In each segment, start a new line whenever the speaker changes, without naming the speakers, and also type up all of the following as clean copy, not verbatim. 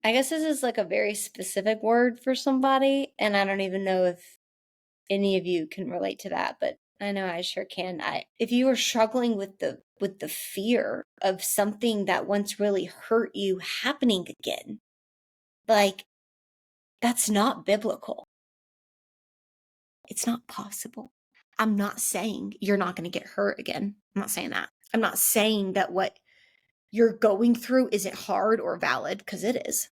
I guess this is like a very specific word for somebody, and I don't even know if any of you can relate to that, but I know I sure can. If you are struggling with the fear of something that once really hurt you happening again, like that's not biblical. It's not possible. I'm not saying you're not going to get hurt again. I'm not saying that. I'm not saying that what you're going through isn't hard or valid, because it is.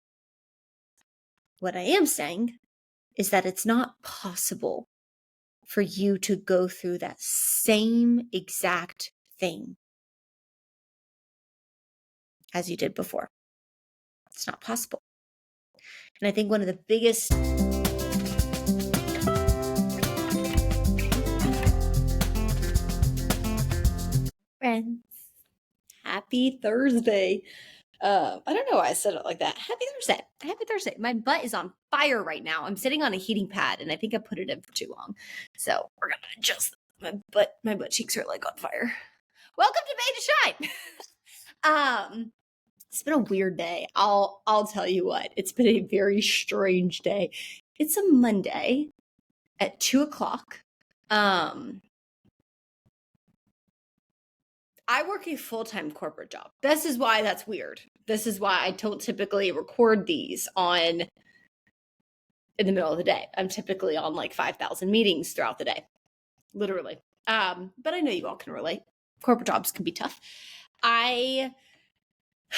What I am saying is that it's not possible for you to go through that same exact thing as you did before. It's not possible. And I think one of the biggest friends, happy Thursday. I don't know why I said it like that. Happy Thursday. Happy Thursday. My butt is on fire right now. I'm sitting on a heating pad and I think I put it in for too long. So we're gonna adjust my butt cheeks are like on fire. Welcome to Made to Shine. It's been a weird day. I'll tell you what. It's been a very strange day. It's a Monday at 2:00. I work a full-time corporate job. This is why that's weird. This is why I don't typically record these in the middle of the day. I'm typically on like 5,000 meetings throughout the day, literally. But I know you all can relate. Corporate jobs can be tough. I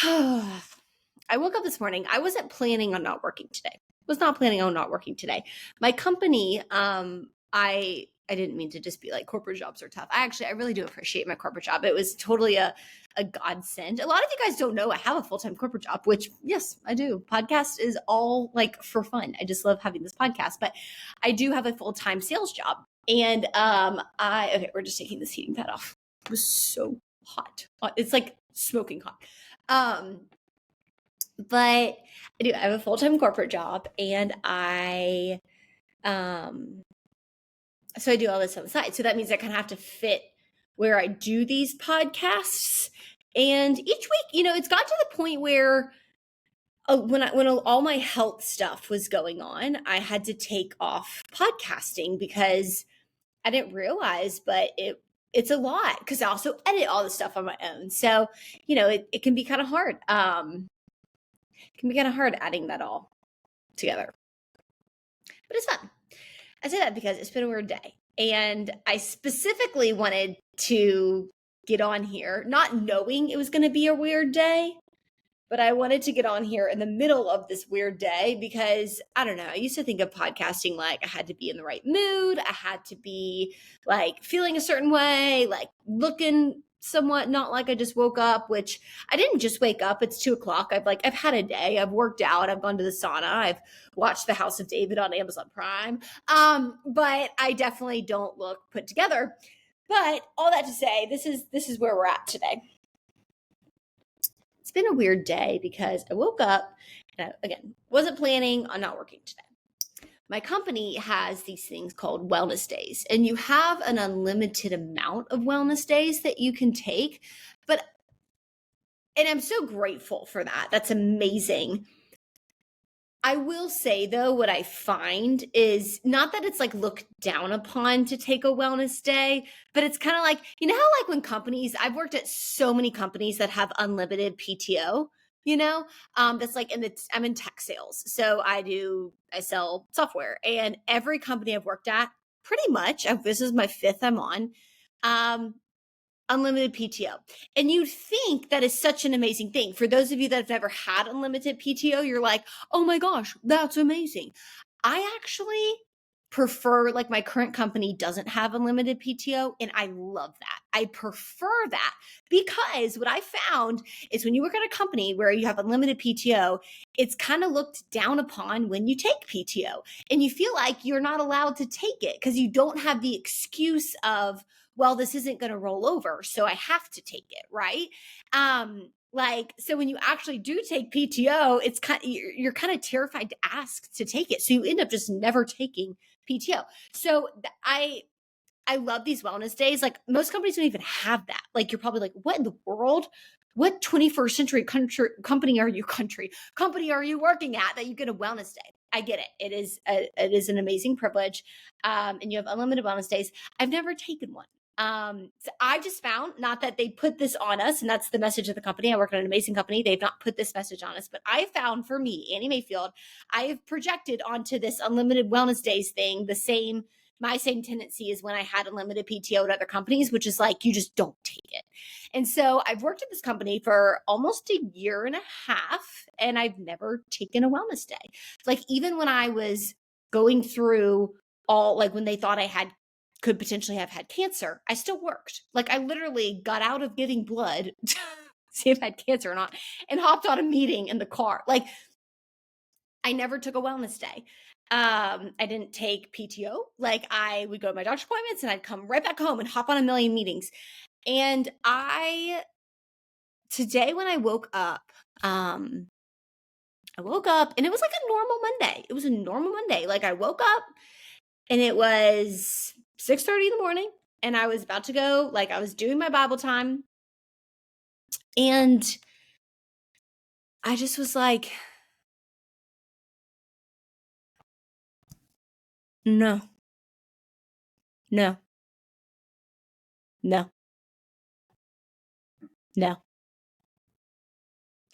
woke up this morning. I wasn't planning on not working today. Was not planning on not working today. My company, I didn't mean to just be like corporate jobs are tough. I really do appreciate my corporate job. It was totally a godsend. A lot of you guys don't know I have a full-time corporate job, which yes, I do. Podcast is all like for fun. I just love having this podcast, but I do have a full-time sales job. And okay, we're just taking this heating pad off. It was so hot. It's like smoking hot. But I have a full-time corporate job, and so I do all this on the side. So that means I kind of have to fit where I do these podcasts. And each week, it's got to the point where when all my health stuff was going on, I had to take off podcasting because I didn't realize, but it's a lot because I also edit all the stuff on my own. So, it can be kind of hard. It can be kind of hard adding that all together. But it's fun. I say that because it's been a weird day. And I specifically wanted to get on here, not knowing it was going to be a weird day, but I wanted to get on here in the middle of this weird day because, I don't know, I used to think of podcasting like I had to be in the right mood. I had to be like feeling a certain way, like looking somewhat not like I just woke up, which I didn't just wake up. It's 2:00. I've had a day. I've worked out. I've gone to the sauna. I've watched The House of David on Amazon Prime. But I definitely don't look put together. But all that to say, this is where we're at today. It's been a weird day because I woke up and I, again, wasn't planning on not working today. My company has these things called wellness days, and you have an unlimited amount of wellness days that you can take. And I'm so grateful for that. That's amazing. I will say though, what I find is not that it's like looked down upon to take a wellness day, but it's kind of like, how like when companies, I've worked at so many companies that have unlimited PTO, that's like, I'm in tech sales. So I sell software, and every company I've worked at pretty much, this is my 5th I'm on, unlimited PTO. And you'd think that is such an amazing thing. For those of you that have never had unlimited PTO, you're like, oh my gosh, that's amazing. I actually prefer, like, my current company doesn't have unlimited PTO, and I love that. I prefer that because what I found is when you work at a company where you have unlimited PTO, it's kind of looked down upon when you take PTO, and you feel like you're not allowed to take it because you don't have the excuse of, well, this isn't going to roll over, so I have to take it, right? So when you actually do take PTO, it's you're kind of terrified to ask to take it. So you end up just never taking PTO. So I love these wellness days. Like most companies don't even have that. Like you're probably like, what in the world what 21st century company are you working at that you get a wellness day? I get it. It is an amazing privilege. And you have unlimited wellness days. I've never taken one. So I just found, not that they put this on us, and that's the message of the company. I work at an amazing company. They've not put this message on us, but I found, for me, Annie Mayfield, I have projected onto this unlimited wellness days thing my same tendency is when I had unlimited PTO at other companies, which is like, you just don't take it. And so I've worked at this company for almost a year and a half, and I've never taken a wellness day. Like, even when I was going through when they thought I could potentially have had cancer, I still worked. Like, I literally got out of giving blood to see if I had cancer or not, and hopped on a meeting in the car. Like, I never took a wellness day. I didn't take PTO. Like, I would go to my doctor's appointments and I'd come right back home and hop on a million meetings. And today when I woke up and it was like a normal Monday. It was a normal Monday. Like, I woke up and it was 6:30 in the morning, and I was about to go, like, I was doing my Bible time, and I just was like, no, no, no, no.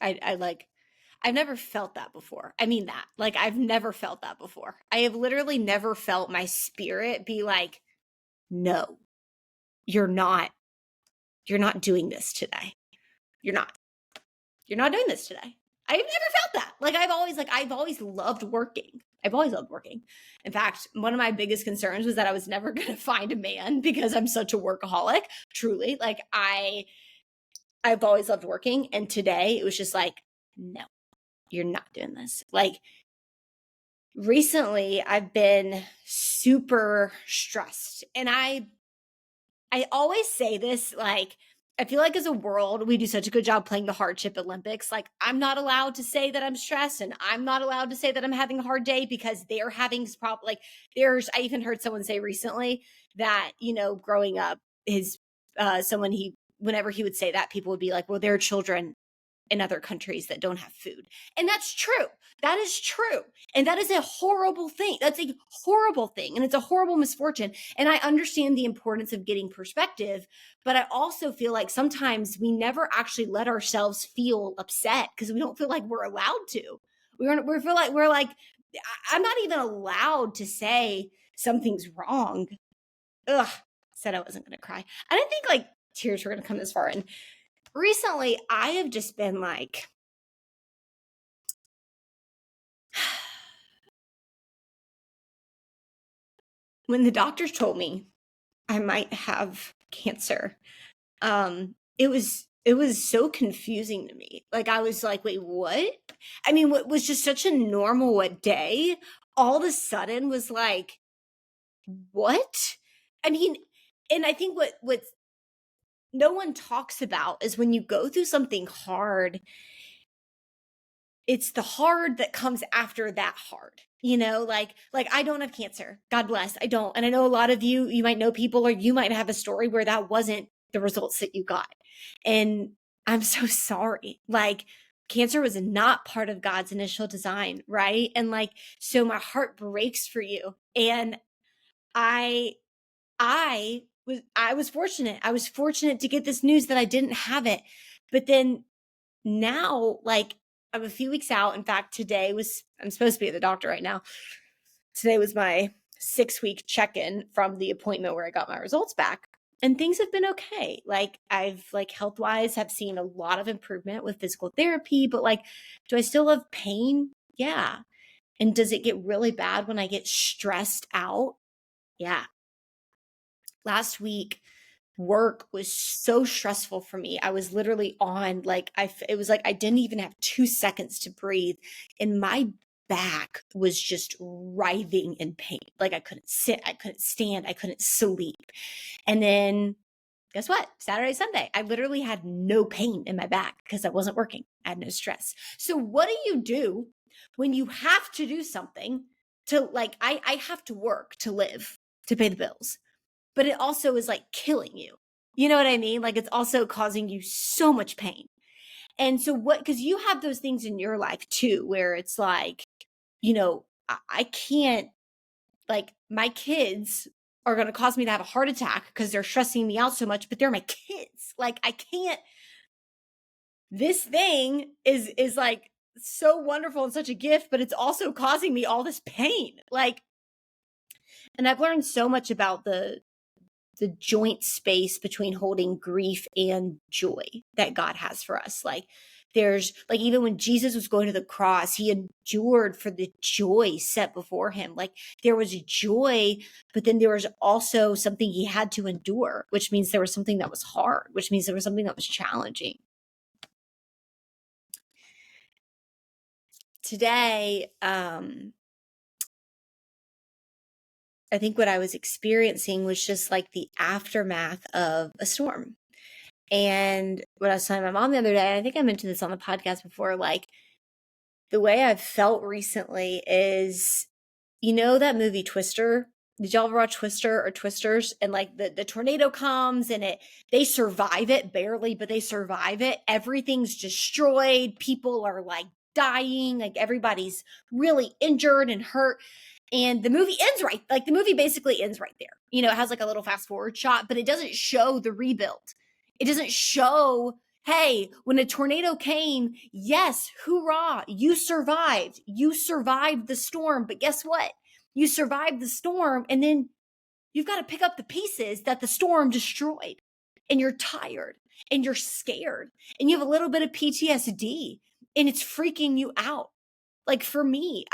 I've never felt that before. I mean that. Like, I've never felt that before. I have literally never felt my spirit be like, no, you're not doing this today. You're not doing this today. I've never felt that. Like, I've always loved working. I've always loved working. In fact, one of my biggest concerns was that I was never going to find a man because I'm such a workaholic. Truly. Like, I've always loved working. And today it was just like, no, you're not doing this. Like, recently I've been super stressed, and I always say this, like, I feel like as a world, we do such a good job playing the hardship Olympics. Like, I'm not allowed to say that I'm stressed, and I'm not allowed to say that I'm having a hard day because they're having I even heard someone say recently that, growing up, whenever he would say that, people would be like, well, there are children in other countries that don't have food. And that's true. That is true. And that is a horrible thing. That's a horrible thing. And it's a horrible misfortune. And I understand the importance of getting perspective, but I also feel like sometimes we never actually let ourselves feel upset because we don't feel like we're allowed to. We feel like we're like, I'm not even allowed to say something's wrong. Ugh, said I wasn't going to cry. I didn't think like tears were going to come this far in. Recently, I have just been like, when the doctors told me I might have cancer, it was so confusing to me. Like, I was like, wait, what? I mean, what was just such a normal day, all of a sudden was like, what? I mean, and I think what no one talks about is when you go through something hard, it's the hard that comes after that hard, like I don't have cancer. God bless. I don't. And I know a lot of you might know people, or you might have a story where that wasn't the results that you got. And I'm so sorry. Like, cancer was not part of God's initial design. Right. And like, so my heart breaks for you. And I was fortunate. I was fortunate to get this news that I didn't have it. But then now, like, I'm a few weeks out. In fact, I'm supposed to be at the doctor right now. Today was my 6-week check-in from the appointment where I got my results back. And things have been okay. Like, I've, like, health-wise, have seen a lot of improvement with physical therapy, but like, do I still have pain? Yeah. And does it get really bad when I get stressed out? Yeah. Last week, work was so stressful for me. I was literally on, like, it was like I didn't even have 2 seconds to breathe, and my back was just writhing in pain. Like, I couldn't sit, I couldn't stand, I couldn't sleep. And then guess what? Saturday, Sunday, I literally had no pain in my back because I wasn't working. I had no stress. So what do you do when you have to do something to, like, I have to work to live, to pay the bills, but it also is like killing you. You know what I mean? Like, it's also causing you so much pain. And so because you have those things in your life too, where it's like, I can't, like, my kids are going to cause me to have a heart attack because they're stressing me out so much, but they're my kids. Like, I can't, this thing is like so wonderful and such a gift, but it's also causing me all this pain. Like, and I've learned so much about the joint space between holding grief and joy that God has for us. Like, there's like, even when Jesus was going to the cross, he endured for the joy set before him. Like, there was joy, but then there was also something he had to endure, which means there was something that was hard, which means there was something that was challenging. Today, I think what I was experiencing was just like the aftermath of a storm. And what I was telling my mom the other day, I think I mentioned this on the podcast before, like, the way I've felt recently is, that movie Twister? Did y'all ever watch Twister or Twisters? And like the tornado comes and they survive it barely, but they survive it. Everything's destroyed. People are like dying. Like, everybody's really injured and hurt. And the movie ends right. Like, the movie basically ends right there. It has like a little fast forward shot, but it doesn't show the rebuild. It doesn't show, hey, when a tornado came, yes, hoorah, you survived. You survived the storm. But guess what? You survived the storm, and then you've got to pick up the pieces that the storm destroyed. And you're tired, and you're scared, and you have a little bit of PTSD, and it's freaking you out. Like, for me,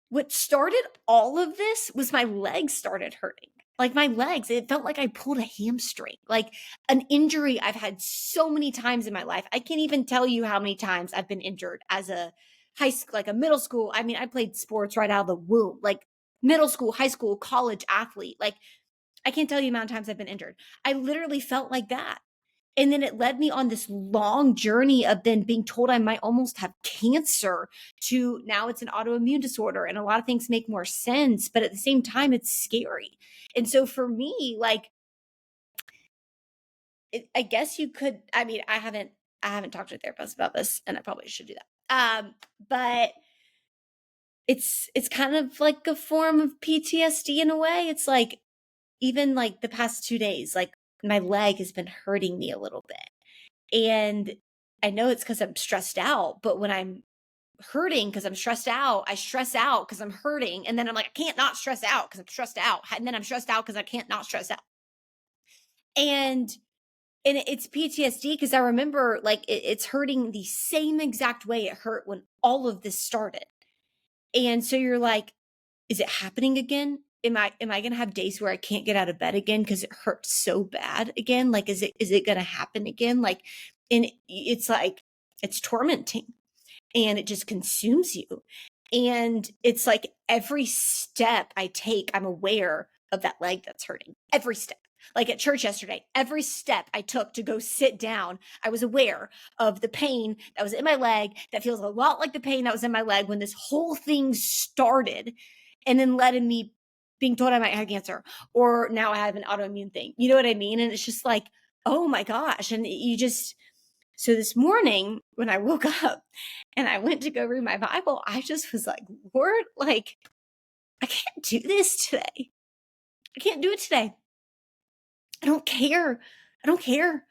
what started all of this was my legs started hurting. Like, my legs, it felt like I pulled a hamstring, like an injury I've had so many times in my life. I can't even tell you how many times I've been injured as a high school, like a middle school. I mean, I played sports right out of the womb, like middle school, high school, college athlete. Like, I can't tell you the amount of times I've been injured. I literally felt like that. And then it led me on this long journey of then being told I might almost have cancer to now it's an autoimmune disorder. And a lot of things make more sense, but at the same time, it's scary. And so for me, like, I guess you could, I mean, I haven't talked to a therapist about this, and I probably should do that. But it's kind of like a form of PTSD in a way. It's like, even like the past 2 days, like, my leg has been hurting me a little bit. And I know it's because I'm stressed out, but when I'm hurting because I'm stressed out, I stress out because I'm hurting. And then I'm like, I can't not stress out because I'm stressed out. And then I'm stressed out because I can't not stress out. And it's PTSD because I remember, like, it's hurting the same exact way it hurt when all of this started. And so you're like, is it happening again? Am I going to have days where I can't get out of bed again because it hurts so bad again? Like, is it going to happen again? Like, and it's like, it's tormenting, and it just consumes you. And it's like every step I take, I'm aware of that leg that's hurting. Every step. Like at church yesterday, every step I took to go sit down, I was aware of the pain that was in my leg that feels a lot like the pain that was in my leg when this whole thing started, and then led in me being told I might have cancer, or now I have an autoimmune thing. You know what I mean? And it's just like, oh my gosh. And so this morning when I woke up and I went to go read my Bible, I just was like, Lord, like, I can't do this today. I can't do it today. I don't care. I don't care.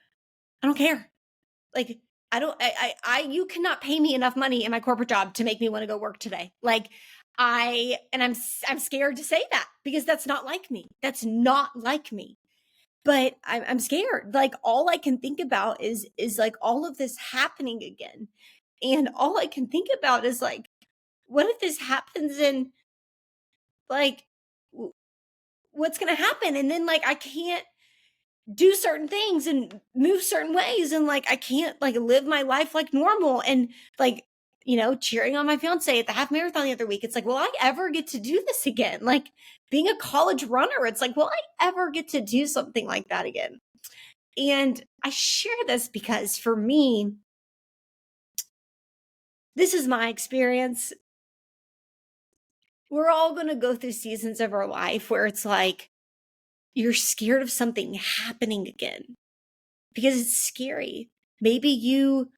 I don't care. Like, you cannot pay me enough money in my corporate job to make me want to go work today. Like, I'm scared to say that because that's not like me. That's not like me. But I'm scared. Like, all I can think about is like all of this happening again. And all I can think about is like, what if this happens, and like, what's going to happen? And then, like, I can't do certain things and move certain ways, and like I can't like live my life like normal. And like, cheering on my fiance at the half marathon the other week, it's like, will I ever get to do this again? Like, being a college runner, it's like, will I ever get to do something like that again? And I share this because for me, this is my experience. We're all going to go through seasons of our life where it's like you're scared of something happening again because it's scary. Maybe you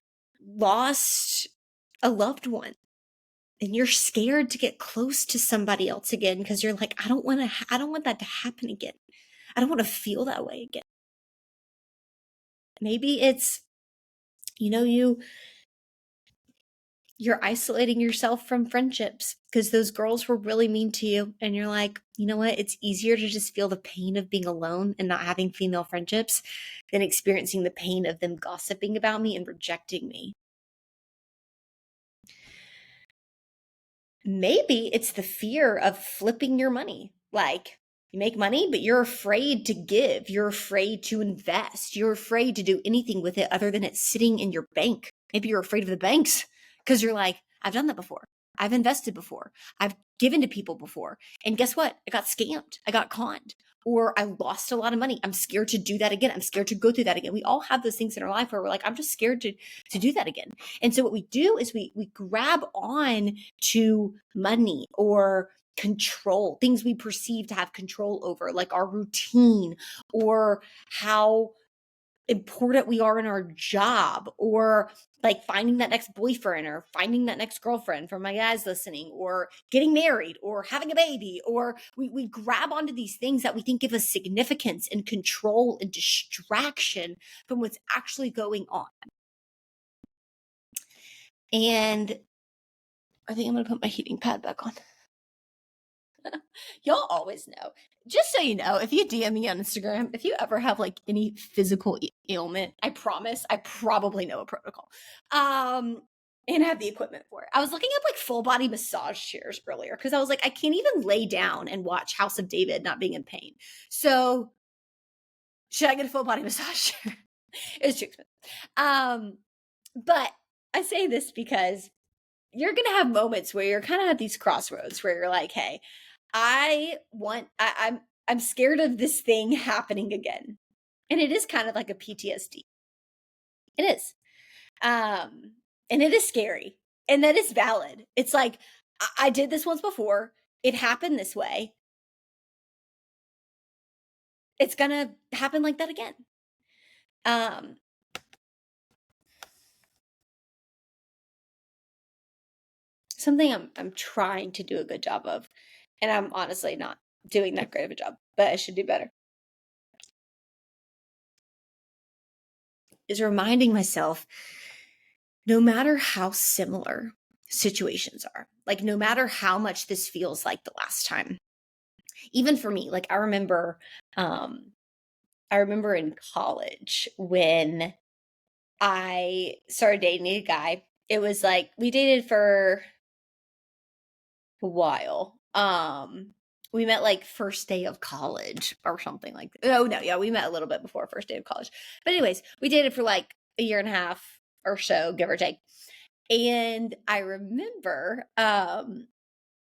lost a loved one and you're scared to get close to somebody else again because you're like, I don't want that to happen again. I don't want to feel that way again. Maybe it's, you're isolating yourself from friendships because those girls were really mean to you. And you're like, you know what? It's easier to just feel the pain of being alone and not having female friendships than experiencing the pain of them gossiping about me and rejecting me. Maybe it's the fear of flipping your money. Like, you make money, but you're afraid to give. You're afraid to invest. You're afraid to do anything with it other than it sitting in your bank. Maybe you're afraid of the banks because you're like, I've done that before. I've invested before. I've given to people before. And guess what? I got scammed. I got conned. Or I lost a lot of money. I'm scared to do that again. I'm scared to go through that again. We all have those things in our life where we're like, I'm just scared to do that again. And so what we do is we grab on to money or control, things we perceive to have control over, like our routine or how important we are in our job, or like finding that next boyfriend or finding that next girlfriend for my guys listening, or getting married or having a baby, or we grab onto these things that we think give us significance and control and distraction from what's actually going on. And I think I'm going to put my heating pad back on. Y'all always know. Just so you know, if you DM me on Instagram, if you ever have like any physical ailment, I promise I probably know a protocol. And have the equipment for it. I was looking up like full body massage chairs earlier because I was like, I can't even lay down and watch House of David not being in pain. So should I get a full body massage chair? It's too expensive. But I say this because you're going to have moments where you're kind of at these crossroads where you're like, hey, I'm scared of this thing happening again. And it is kind of like a PTSD. It is. And it is scary. And that is valid. It's like, I did this once before. It happened this way. It's going to happen like that again. Something I'm trying to do a good job of, and I'm honestly not doing that great of a job, but I should do better, is reminding myself, no matter how similar situations are, like no matter how much this feels like the last time, even for me, like I remember in college when I started dating a guy. It was like we dated for a while. We met like first day of college or something like that. Oh no, yeah, we met a little bit before first day of college. But anyways, we dated for like a year and a half or so, give or take. And I remember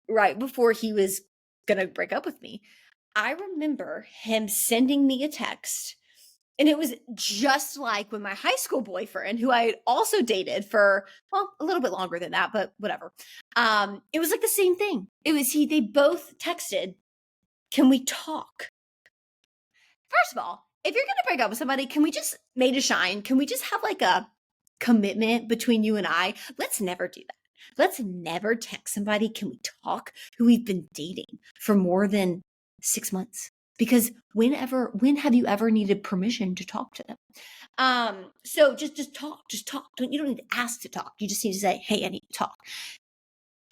right before he was gonna break up with me, I remember him sending me a text. And it was just like when my high school boyfriend, who I had also dated for, well, a little bit longer than that, but whatever. It was like the same thing. They both texted, can we talk? First of all, if you're going to break up with somebody, can we just made a shine? Can we just have like a commitment between you and I? Let's never do that. Let's never text somebody, can we talk, who we've been dating for more than 6 months. Because when have you ever needed permission to talk to them? So just talk. You don't need to ask to talk. You just need to say, hey, I need to talk.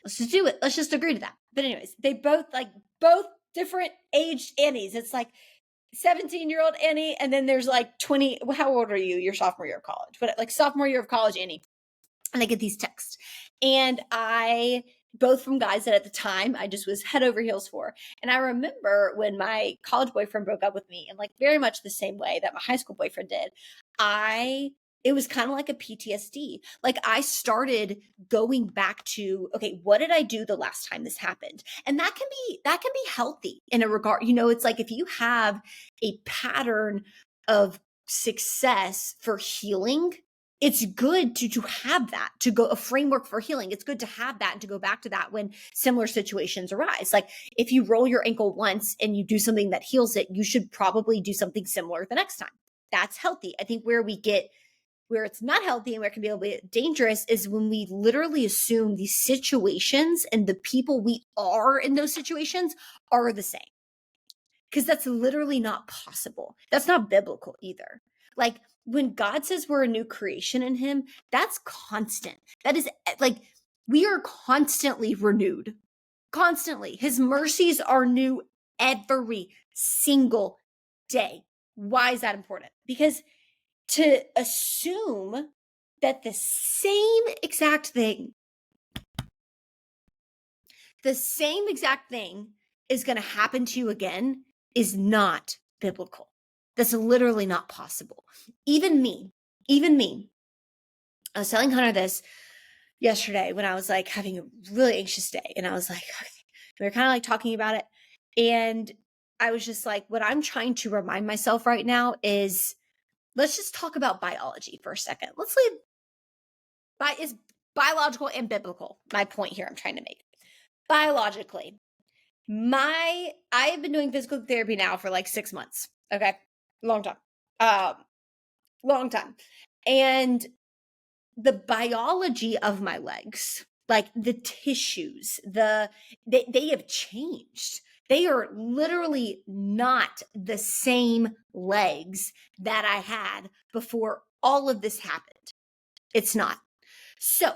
Let's just do it. Let's just agree to that. But anyways, they both different aged Annies. It's like 17-year-old Annie, and then there's like 20. How old are you? Your sophomore year of college, but like sophomore year of college Annie. And I get these texts, and both from guys that at the time I just was head over heels for. And I remember when my college boyfriend broke up with me, and like very much the same way that my high school boyfriend did, it was kind of like a PTSD. Like I started going back to, okay, what did I do the last time this happened? And that can be healthy in a regard. It's like if you have a pattern of success for healing, it's good to have that, to go a framework for healing. It's good to have that and to go back to that when similar situations arise. Like if you roll your ankle once and you do something that heals it, you should probably do something similar the next time. That's healthy. I think where we get Where it's not healthy and where it can be a little bit dangerous is when we literally assume these situations and the people we are in those situations are the same. Because that's literally not possible. That's not biblical either. Like when God says we're a new creation in him, that's constant. That is like we are constantly renewed. Constantly. His mercies are new every single day. Why is that important? Because to assume that the same exact thing is going to happen to you again is not biblical. That's literally not possible. Even me, I was telling Hunter this yesterday when I was like having a really anxious day. And I was like, okay. We were kind of like talking about it. And I was just like, what I'm trying to remind myself right now is let's just talk about biology for a second. Let's leave is biological and biblical. My point here I'm trying to make. Biologically, I have been doing physical therapy now for like 6 months. Okay. Long time. Long time. And the biology of my legs, like the tissues, they have changed. They are literally not the same legs that I had before all of this happened. It's not. So,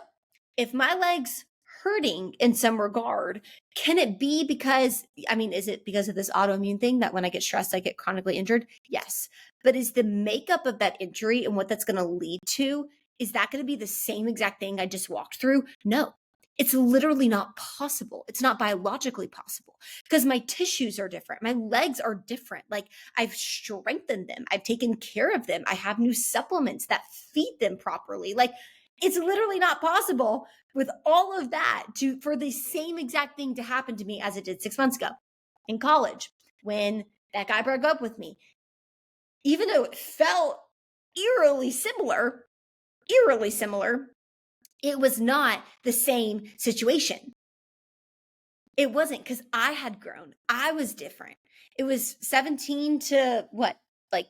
if my legs hurting in some regard, can it be because, is it because of this autoimmune thing that when I get stressed, I get chronically injured? Yes. But is the makeup of that injury and what that's going to lead to, is that going to be the same exact thing I just walked through? No. It's literally not possible. It's not biologically possible because my tissues are different. My legs are different. Like I've strengthened them. I've taken care of them. I have new supplements that feed them properly. Like it's literally not possible with all of that for the same exact thing to happen to me as it did 6 months ago in college when that guy broke up with me. Even though it felt eerily similar, it was not the same situation. It wasn't because I had grown. I was different. It was 17 to what? Like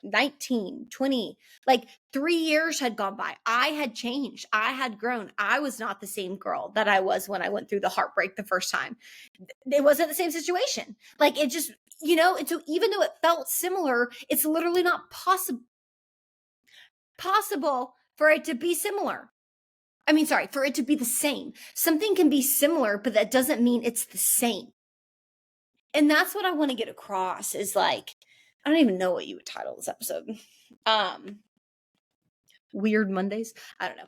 19, 20, like 3 years had gone by. I had changed. I had grown. I was not the same girl that I was when I went through the heartbreak the first time. It wasn't the same situation. Like it just, and so even though it felt similar, it's literally not possible for it to be similar. For it to be the same. Something can be similar, but that doesn't mean it's the same. And that's what I want to get across is like, I don't even know what you would title this episode. Weird Mondays. I don't know.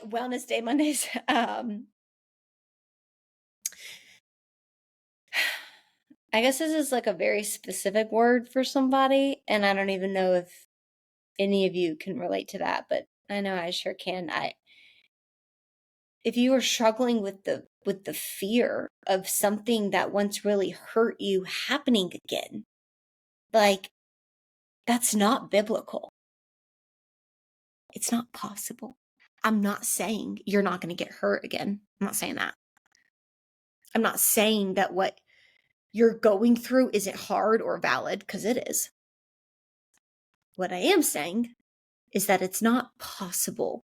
Wellness Day Mondays. I guess this is like a very specific word for somebody, and I don't even know if any of you can relate to that, but I know I sure can. If you are struggling with the fear of something that once really hurt you happening again, like that's not biblical. It's not possible. I'm not saying you're not going to get hurt again. I'm not saying that. I'm not saying that what you're going through isn't hard or valid, because it is. What I am saying is that it's not possible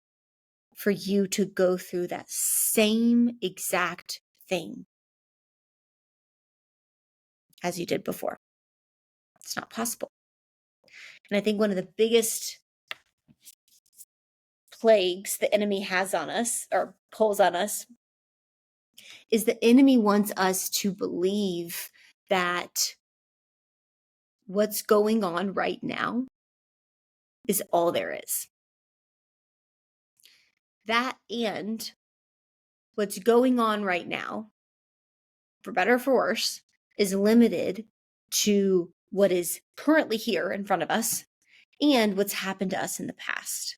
for you to go through that same exact thing as you did before. It's not possible. And I think one of the biggest plagues the enemy has on us or pulls on us is the enemy wants us to believe that what's going on right now is all there is. That and what's going on right now, for better or for worse, is limited to what is currently here in front of us and what's happened to us in the past.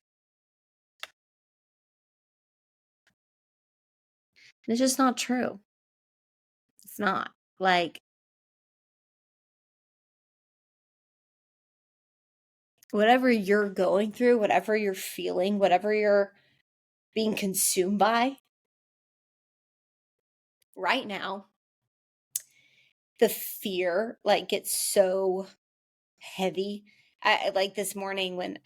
And it's just not true. It's not. Like, whatever you're going through, whatever you're feeling, whatever you're being consumed by right now, the fear like gets so heavy I like this morning when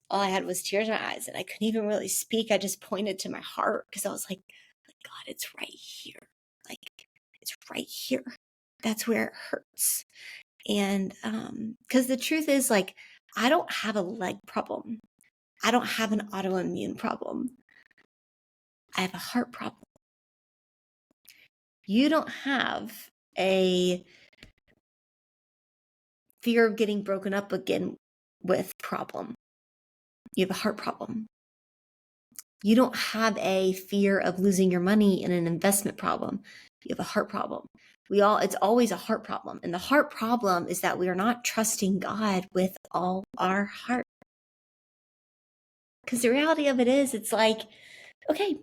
all I had was tears in my eyes and I couldn't even really speak. I just pointed to my heart because I was like, God, it's right here. Like, it's right here. That's where it hurts. And because the truth is, like, I don't have a leg problem. I don't have an autoimmune problem. I have a heart problem. You don't have a fear of getting broken up again with problem. You have a heart problem. You don't have a fear of losing your money in an investment problem. You have a heart problem. It's always a heart problem. And the heart problem is that we are not trusting God with all our heart. Because the reality of it is, it's like, okay,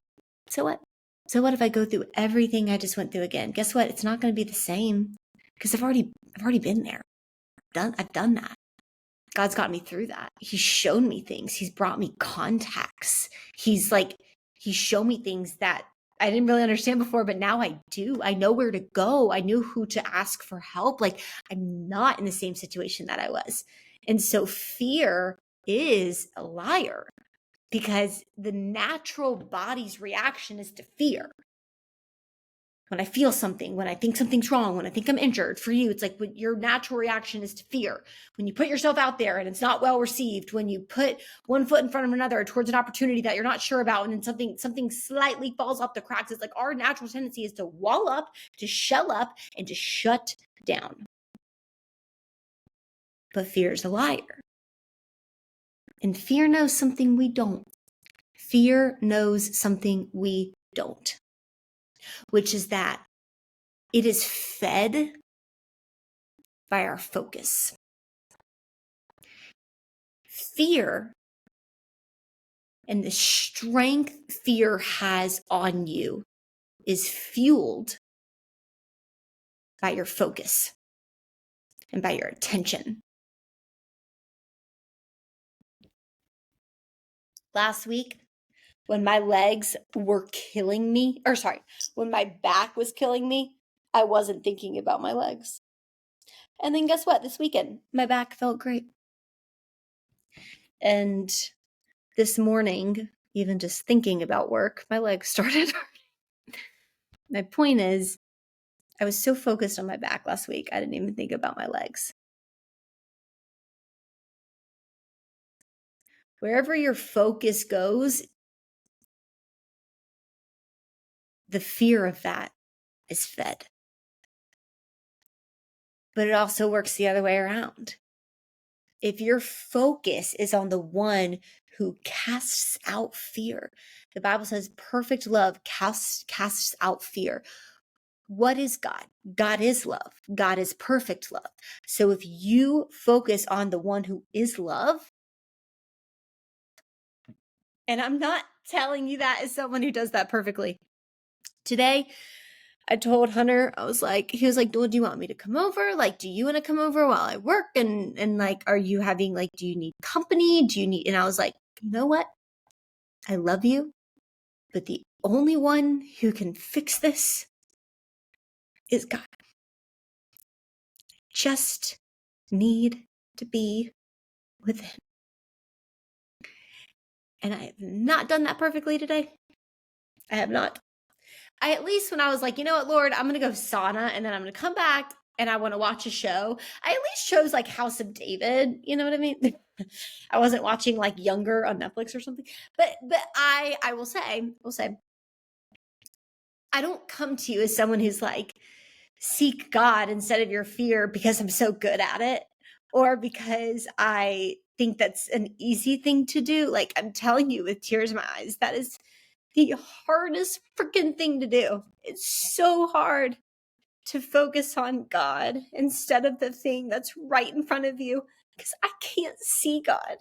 so what? So what if I go through everything I just went through again? Guess what? It's not going to be the same because I've already been there. I've done that. God's got me through that. He's shown me things. He's brought me contacts. He's shown me things that I didn't really understand before, but now I do. I know where to go. I knew who to ask for help. Like, I'm not in the same situation that I was. And so fear is a liar because the natural body's reaction is to fear. When I feel something, when I think something's wrong, when I think I'm injured, for you, it's like when your natural reaction is to fear. When you put yourself out there and it's not well received, when you put one foot in front of another towards an opportunity that you're not sure about, and then something slightly falls off the cracks, it's like our natural tendency is to wall up, to shell up, and to shut down. But fear is a liar. And fear knows something we don't. Fear knows something we don't, which is that it is fed by our focus. Fear and the strength fear has on you is fueled by your focus and by your attention. Last week, when my legs were killing me, when my back was killing me, I wasn't thinking about my legs. And then guess what? This weekend, my back felt great. And this morning, even just thinking about work, my legs started hurting. My point is, I was so focused on my back last week, I didn't even think about my legs. Wherever your focus goes, the fear of that is fed. But it also works the other way around. If your focus is on the one who casts out fear, the Bible says perfect love casts out fear. What is God? God is love. God is perfect love. So if you focus on the one who is love, and I'm not telling you that as someone who does that perfectly. Today, I told Hunter, he was like, well, do you want me to come over? Like, do you want to come over while I work? And like, are you having, like, do you need company? And I was like, you know what? I love you, but the only one who can fix this is God. Just need to be with him. And I have not done that perfectly today. I have not. At least when I was like, you know what, Lord, I'm going to go sauna and then I'm going to come back and I want to watch a show. I at least chose like House of David. You know what I mean? I wasn't watching like Younger on Netflix or something. But I will say, I don't come to you as someone who's like, seek God instead of your fear because I'm so good at it or because I think that's an easy thing to do. Like, I'm telling you with tears in my eyes, that is the hardest freaking thing to do. It's so hard to focus on God instead of the thing that's right in front of you because I can't see God.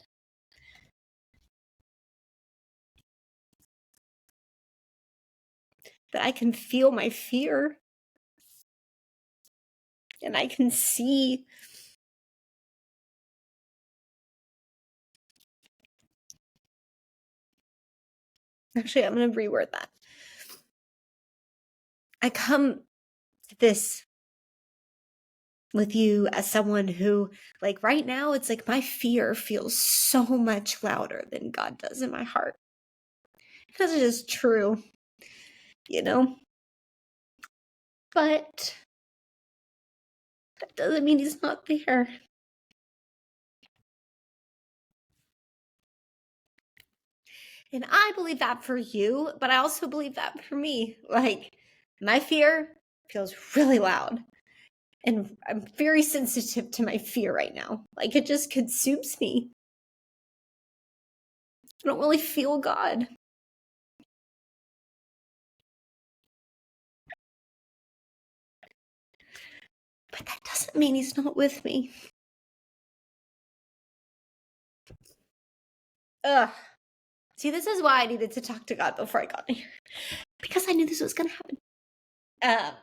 But I can feel my fear and I can see actually, I'm going to reword that. I come to this with you as someone who, like, right now, it's like my fear feels so much louder than God does in my heart. Because it is true, you know? But that doesn't mean he's not there. And I believe that for you, but I also believe that for me. Like, my fear feels really loud. And I'm very sensitive to my fear right now. Like, it just consumes me. I don't really feel God. But that doesn't mean he's not with me. Ugh. See, this is why I needed to talk to God before I got here. Because I knew this was going to happen.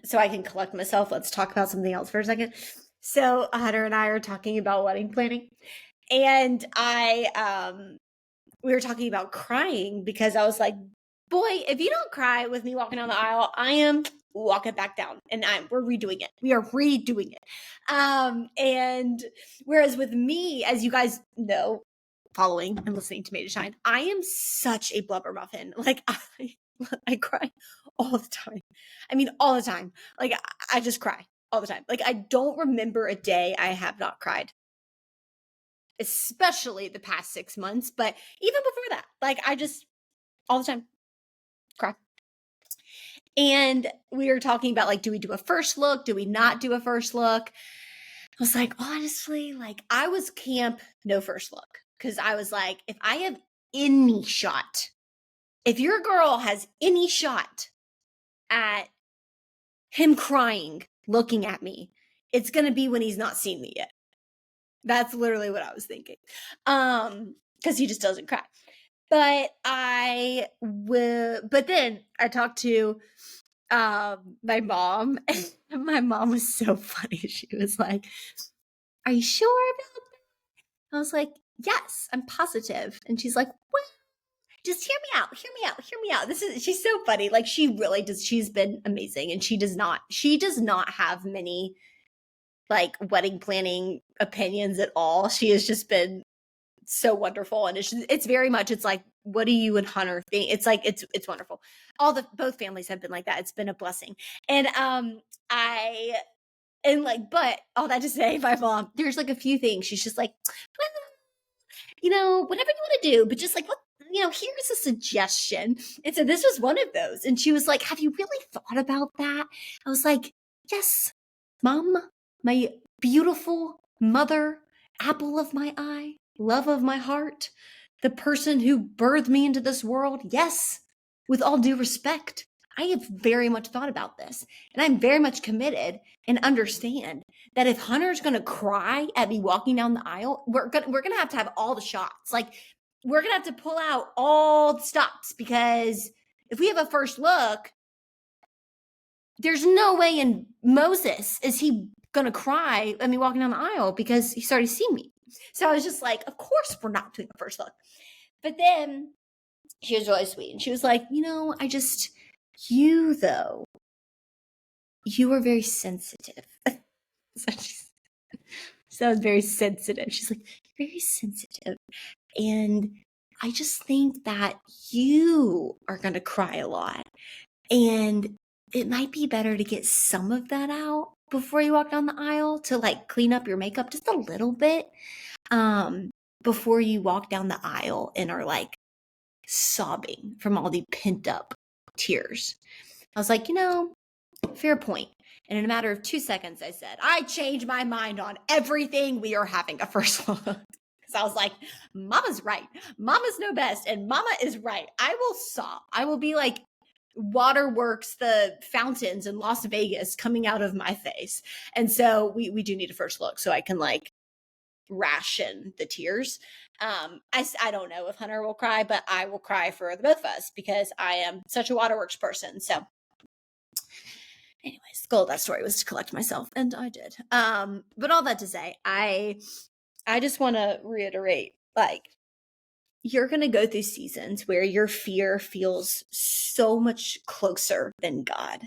So I can collect myself. Let's talk about something else for a second. So Hunter and I are talking about wedding planning. And we were talking about crying because I was like, boy, if you don't cry with me walking down the aisle, I am walking back down and we're redoing it. We are redoing it. And whereas with me, as you guys know, following and listening to Me to Shine, I am such a blubber muffin. Like I cry all the time. I mean, all the time. Like I just cry all the time. Like I don't remember a day I have not cried, especially the past 6 months, but even before that, like I just all the time cry. And we were talking about, like, do we do a first look? Do we not do a first look? I was like, honestly, like I was camp no first look. Cause I was like, if I have any shot, if your girl has any shot at him crying, looking at me, it's going to be when he's not seen me yet. That's literally what I was thinking. Cause he just doesn't cry. But but then I talked to my mom, and my mom was so funny. She was like, are you sure about that? I was like, yes, I'm positive. And she's like, well, just hear me out, hear me out, hear me out. She's so funny. Like she really does. She's been amazing. And she does not have many like wedding planning opinions at all. She has just been so wonderful. And it's very much, it's like, what do you and Hunter think? It's like, it's wonderful. Both families have been like that. It's been a blessing. And but all that to say, my mom, there's like a few things. She's just like, well, whatever you want to do, but just like, what, here's a suggestion. And so this was one of those. And she was like, have you really thought about that? I was like, yes, Mom, my beautiful mother, apple of my eye, love of my heart, the person who birthed me into this world. Yes, with all due respect, I have very much thought about this, and I'm very much committed and understand that if Hunter's going to cry at me walking down the aisle, we're going to have all the shots. Like we're going to have to pull out all the stops, because if we have a first look, there's no way in Moses is he going to cry at me walking down the aisle because he's already seen me. So I was just like, of course we're not doing a first look. But then she was really sweet. And she was like, you though, you are very sensitive. So I was very sensitive. She's like, you're very sensitive. And I just think that you are going to cry a lot. And it might be better to get some of that out before you walk down the aisle, to like clean up your makeup just a little bit before you walk down the aisle and are like sobbing from all the pent up tears. I was like, fair point. And in a matter of 2 seconds, I said, I changed my mind on everything. We are having a first look. Because I was like, Mama's right. Mama's know best. And Mama is right. I will sob. I will be like waterworks, the fountains in Las Vegas coming out of my face. And so we do need a first look so I can like ration the tears. I don't know if Hunter will cry, but I will cry for the both of us because I am such a waterworks person. So anyways, the goal of that story was to collect myself, and I did. But all that to say, I just want to reiterate, like, you're going to go through seasons where your fear feels so much closer than God,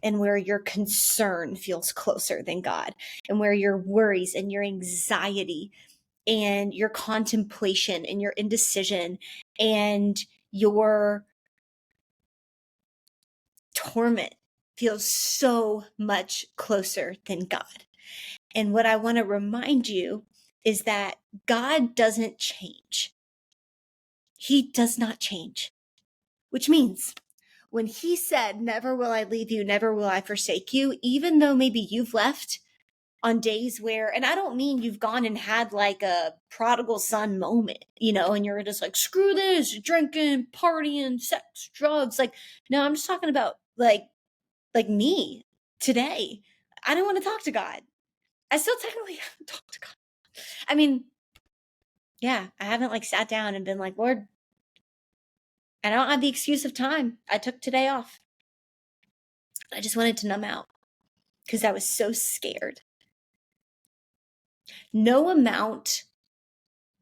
and where your concern feels closer than God, and where your worries and your anxiety and your contemplation and your indecision and your torment feels so much closer than God. And what I want to remind you is that God doesn't change. He does not change, which means when he said, never will I leave you, never will I forsake you, even though maybe you've left on days where, and I don't mean you've gone and had like a prodigal son moment, and you're just like, screw this, drinking, partying, sex, drugs. Like, no, I'm just talking about like me today. I don't want to talk to God. I still technically haven't talked to God. I mean, yeah, I haven't like sat down and been like, Lord, I don't have the excuse of time. I took today off. I just wanted to numb out because I was so scared. No amount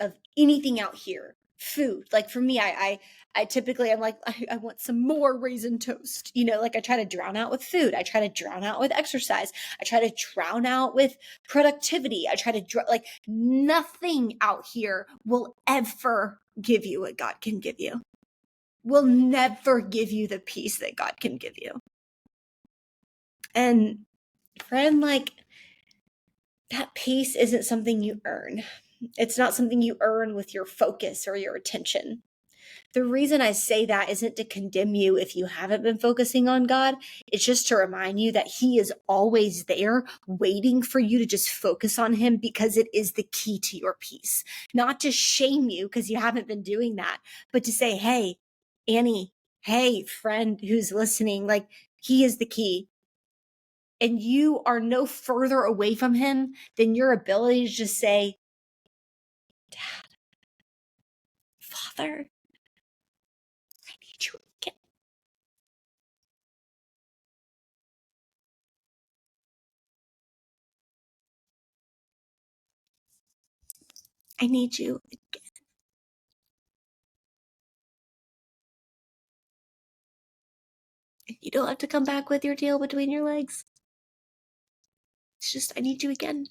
of anything out here, food, like for me, I typically, I'm like, I want some more raisin toast, like I try to drown out with food. I try to drown out with exercise. I try to drown out with productivity. I try to like nothing out here will ever give you what God can give you. Will never give you the peace that God can give you. And friend, like that peace isn't something you earn. It's not something you earn with your focus or your attention. The reason I say that isn't to condemn you if you haven't been focusing on God. It's just to remind you that He is always there waiting for you to just focus on Him, because it is the key to your peace. Not to shame you because you haven't been doing that, but to say, hey, Annie, hey, friend who's listening, like He is the key. And you are no further away from Him than your ability to just say, Dad, Father, I need you again. I need you again. You don't have to come back with your tail between your legs. It's just, I need you again.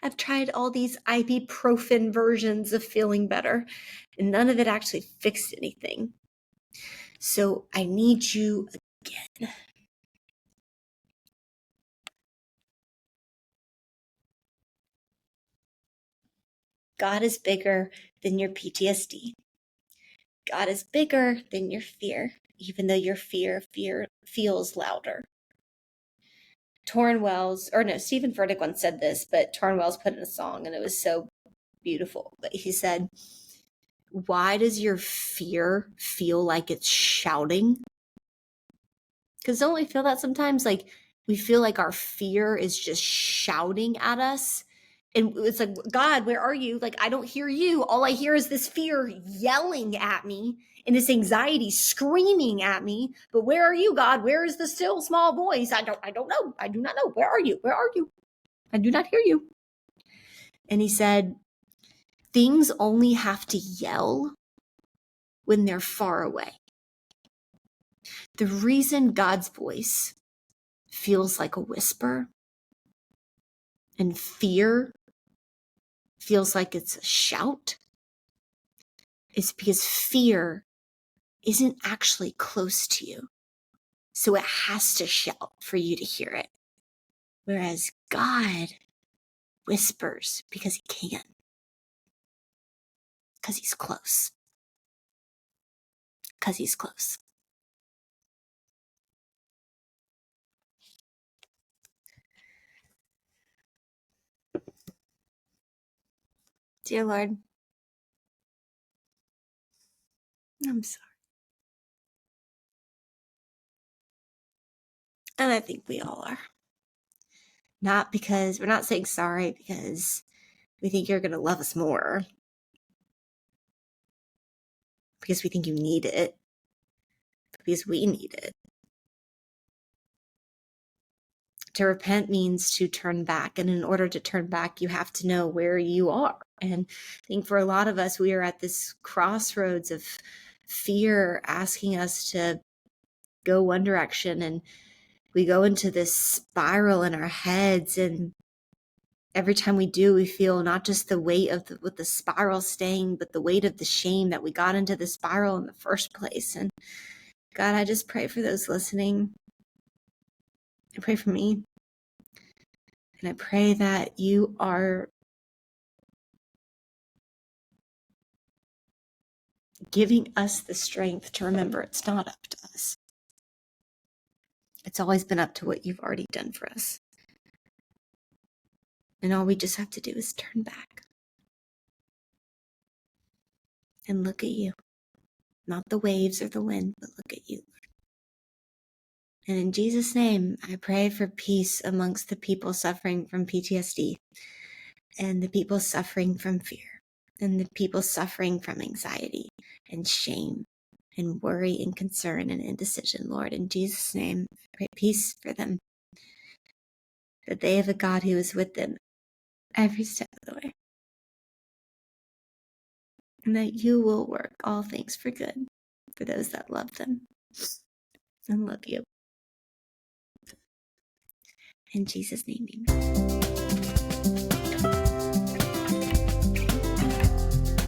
I've tried all these ibuprofen versions of feeling better, and none of it actually fixed anything. So I need you again. God is bigger than your PTSD. God is bigger than your fear, even though your fear feels louder. Stephen Furtick once said this, but Torrin Wells put in a song and it was so beautiful. But he said, why does your fear feel like it's shouting? Because don't we feel that sometimes? Like we feel like our fear is just shouting at us. And it's like, God, where are you? Like, I don't hear you. All I hear is this fear yelling at me and this anxiety screaming at me. But where are you, God? Where is the still small voice? I don't know. I do not know. Where are you? Where are you? I do not hear you. And he said, things only have to yell when they're far away. The reason God's voice feels like a whisper and fear feels like it's a shout is because fear isn't actually close to you. So it has to shout for you to hear it. Whereas God whispers because He can. Because He's close. Because He's close. Dear Lord, I'm sorry. And I think we all are. Not because we're not saying sorry because we think you're going to love us more. Because we think you need it. Because we need it. To repent means to turn back. And in order to turn back, you have to know where you are. And I think for a lot of us, we are at this crossroads of fear asking us to go one direction, and we go into this spiral in our heads, and every time we do, we feel not just the weight of with the spiral staying, but the weight of the shame that we got into the spiral in the first place. And God, I just pray for those listening. I pray for me. And I pray that you are giving us the strength to remember it's not up to us. It's always been up to what you've already done for us. And all we just have to do is turn back and look at you. Not the waves or the wind, but look at you. And in Jesus' name, I pray for peace amongst the people suffering from PTSD, and the people suffering from fear, and the people suffering from anxiety and shame and worry and concern and indecision. Lord, in Jesus' name, I pray peace for them, that they have a God who is with them every step of the way, and that you will work all things for good for those that love them and love you. In Jesus' name, amen.